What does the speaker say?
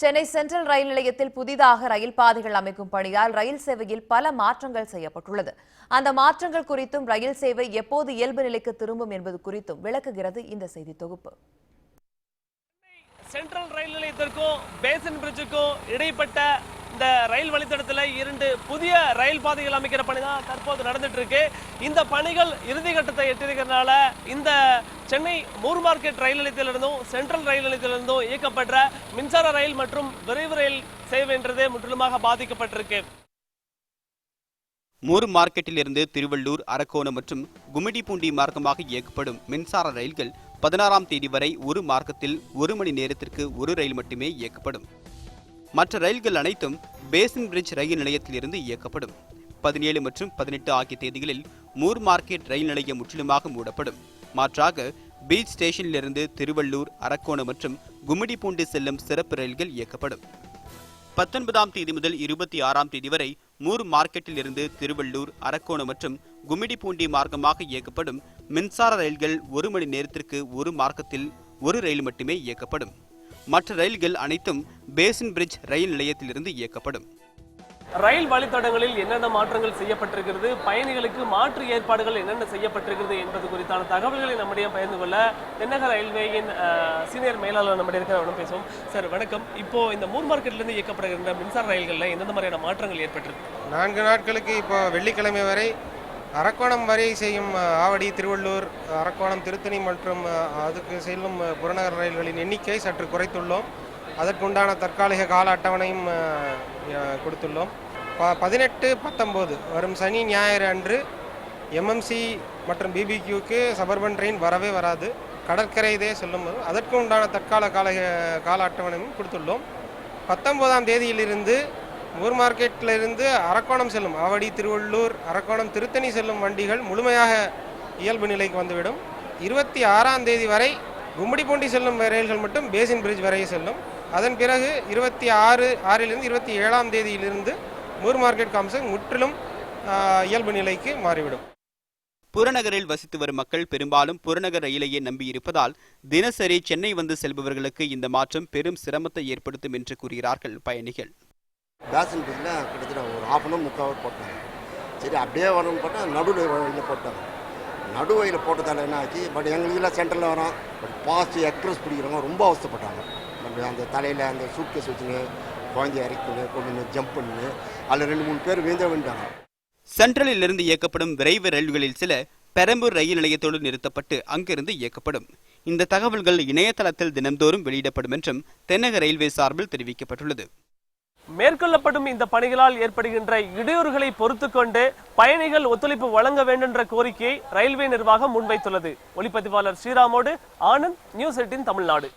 Chennai central ரயில் நிலையத்தில் புதிதாக ரயில் பாதைகள் அமைக்கும் பணியால் ரயில் சேவையில் பல மாற்றங்கள் செய்யப்பட்டுள்ளது. அந்த மாற்றங்கள் குறித்தும் ரயில் சேவை எப்போது இயல்பு நிலைக்கு திரும்பும் என்பது குறித்தும் விளக்குகிறது இந்த செய்தி தொகுப்பு. சென்ட்ரல் ரயில் நிலையத்திற்கும் பேசன் பிரிட்ஜுக்கும் இடைப்பட்ட இந்த ரயில் வழித்தடத்தில் 2 புதிய ரயில் பாதைகள் அமைக்கிற பணி தான் தற்போது நடந்துட்டு இருக்கு. இந்த பணிகள் இறுதி கட்டத்தை எட்டிருக்கிறதுனால இந்த சென்னை மூர் மார்க்கெட் ரயில் நிலையத்திலிருந்தும் சென்ட்ரல் ரயில் நிலையத்திலிருந்தும் இயக்கப்படுற மின்சார ரயில் மற்றும் விரைவு ரயில் சேவை என்றது முற்றிலுமாக பாதிக்கப்பட்டிருக்கு. மூர் மார்க்கெட்டில் இருந்து திருவள்ளூர், அரக்கோணம் மற்றும் கும்மிடிப்பூண்டி மார்க்கமாக இயக்கப்படும் மின்சார ரயில்கள் 16ஆம் தேதி வரை ஒரு மார்க்கத்தில் 1 மணி நேரத்திற்கு ஒரு ரயில் மட்டுமே இயக்கப்படும். மற்ற ரயில்கள் அனைத்தும் பேசன் பிரிட்ஜ் ரயில் நிலையத்தில் இருந்து இயக்கப்படும். 17 மற்றும் 18 ஆகிய தேதிகளில் மூர் மார்க்கெட் ரயில் நிலையம் முற்றிலுமாக மூடப்படும். மாற்றாக பீச் ஸ்டேஷனிலிருந்து திருவள்ளூர், அரக்கோணம் மற்றும் கும்மிடிப்பூண்டி செல்லும் சிறப்பு ரயில்கள் இயக்கப்படும். 19ஆம் தேதி முதல் 26ஆம் தேதி வரை மூர் மார்க்கெட்டில் இருந்து திருவள்ளூர், அரக்கோணம் மற்றும் கும்மிடிப்பூண்டி மார்க்கமாக இயக்கப்படும் மின்சார ரயில்கள் 1 மணி நேரத்திற்கு ஒரு மார்க்கத்தில் ஒரு ரயில் மட்டுமே இயக்கப்படும். மற்ற ரயில்கள் அனைத்தும் பேசன் பிரிட்ஜ் ரயில் நிலையத்திலிருந்து இயக்கப்படும். ரயில் வழித்தடங்களில் என்னென்ன மாற்றங்கள் செய்யப்பட்டிருக்கிறது, பயணிகளுக்கு மாற்று ஏற்பாடுகள் என்னென்ன செய்யப்பட்டிருக்கிறது என்பது குறித்தான தகவல்களை நம்முடைய பகிர்ந்து கொள்ள தென்னக ரயில்வேயின் சீனியர் மேலாளர் நம்முடைய இருக்கிற பேசுவோம். சார் வணக்கம். இப்போ இந்த மூர் மார்க்கெட்லேருந்து இயக்கப்படுகின்ற மின்சார ரயில்களில் எந்தெந்த மாதிரியான மாற்றங்கள் ஏற்பட்டிருக்கு? 4 நாட்களுக்கு இப்போ வெள்ளிக்கிழமை வரை அரக்கோணம் வரை செய்யும் ஆவடி, திருவள்ளூர், அரக்கோணம், திருத்தணி மற்றும் அதுக்கு செல்லும் புறநகர் ரயில்களின் எண்ணிக்கை சற்று குறைத்துள்ளோம். அதற்குண்டான தற்காலிக கால அட்டவணையும் கொடுத்துள்ளோம். 18, 19 வரும் சனி ஞாயிறு அன்று எம்எம்சி மற்றும் பிபிக்யூக்கு சபர்பன் ட்ரெயின் வரவே வராது. கடற்கரை இதே செல்லும் போது அதற்கு உண்டான தற்கால கால அட்டவணையும் கொடுத்துள்ளோம். 19ஆம் தேதியிலிருந்து மூர் மார்க்கெட்டிலிருந்து அரக்கோணம் செல்லும் ஆவடி, திருவள்ளூர், அரக்கோணம், திருத்தணி செல்லும் வண்டிகள் முழுமையாக இயல்பு நிலைக்கு வந்துவிடும். 26ஆம் தேதி வரை கும்மிடிப்பூண்டி செல்லும் ரயில்கள் மட்டும் பேசின் பிரிட்ஜ் வரை செல்லும். அதன் பிறகு 26 லிருந்து 27ஆம் தேதியிலிருந்து மூர் மார்க்கெட் காம்ப்ளெக்ஸ் முற்றிலும் இயல்பு நிலைக்கு மாறிவிடும். புறநகரில் வசித்து வரும் மக்கள் பெரும்பாலும் புறநகர் ரயிலையே நம்பியிருப்பதால் தினசரி சென்னை வந்து செல்பவர்களுக்கு இந்த மாற்றம் பெரும் சிரமத்தை ஏற்படுத்தும் என்று கூறுகிறார்கள் பயணிகள். பேசன் பிரிட்ஜில் கிட்டத்தட்ட ஒரு 1/2 hour 3/4 hour போட்டாங்க. சரி அப்படியே வரணும்னு போட்டால் நடுவழியில் போட்டாங்க. நடுவழியில் போட்டதால் என்ன ஆச்சு, பட் எங்களுக்கெல்லாம் சென்டரில் வரோம். பட் பாஸ்ட் எக்ஸ்பிரஸ் பிடிக்கிறவங்க ரொம்ப அவஸ்தப்பட்டாங்க. பட் அந்த தலையில் அந்த சூட்கேஸ் வச்சுன்னு குழந்தைய இறக்கின்னு கொண்டு ஜம்ப் பண்ணு அதில் 2-3 பேர் வேண்டாங்க. சென்ட்ரலில் இருந்து இயக்கப்படும் விரைவு ரயில்களில் சில பெரம்பூர் ரயில் நிலையத்தோடு நிறுத்தப்பட்டு அங்கிருந்து இயக்கப்படும். இந்த தகவல்கள் இணையதளத்தில் தினந்தோறும் வெளியிடப்படும் என்றும் தென்னக ரயில்வே சார்பில் தெரிவிக்கப்பட்டுள்ளது. மேற்கொள்ளப்படும் இந்த பணிகளால் ஏற்படுகின்ற இடையூறுகளை பொறுத்து கொண்டு பயணிகள் ஒத்துழைப்பு வழங்க வேண்டும் என்ற கோரிக்கையை ரயில்வே நிர்வாகம் முன்வைத்துள்ளது. ஒளிப்பதிவாளர் ஸ்ரீராமோடு ஆனந்த், நியூஸ் 18 தமிழ்நாடு.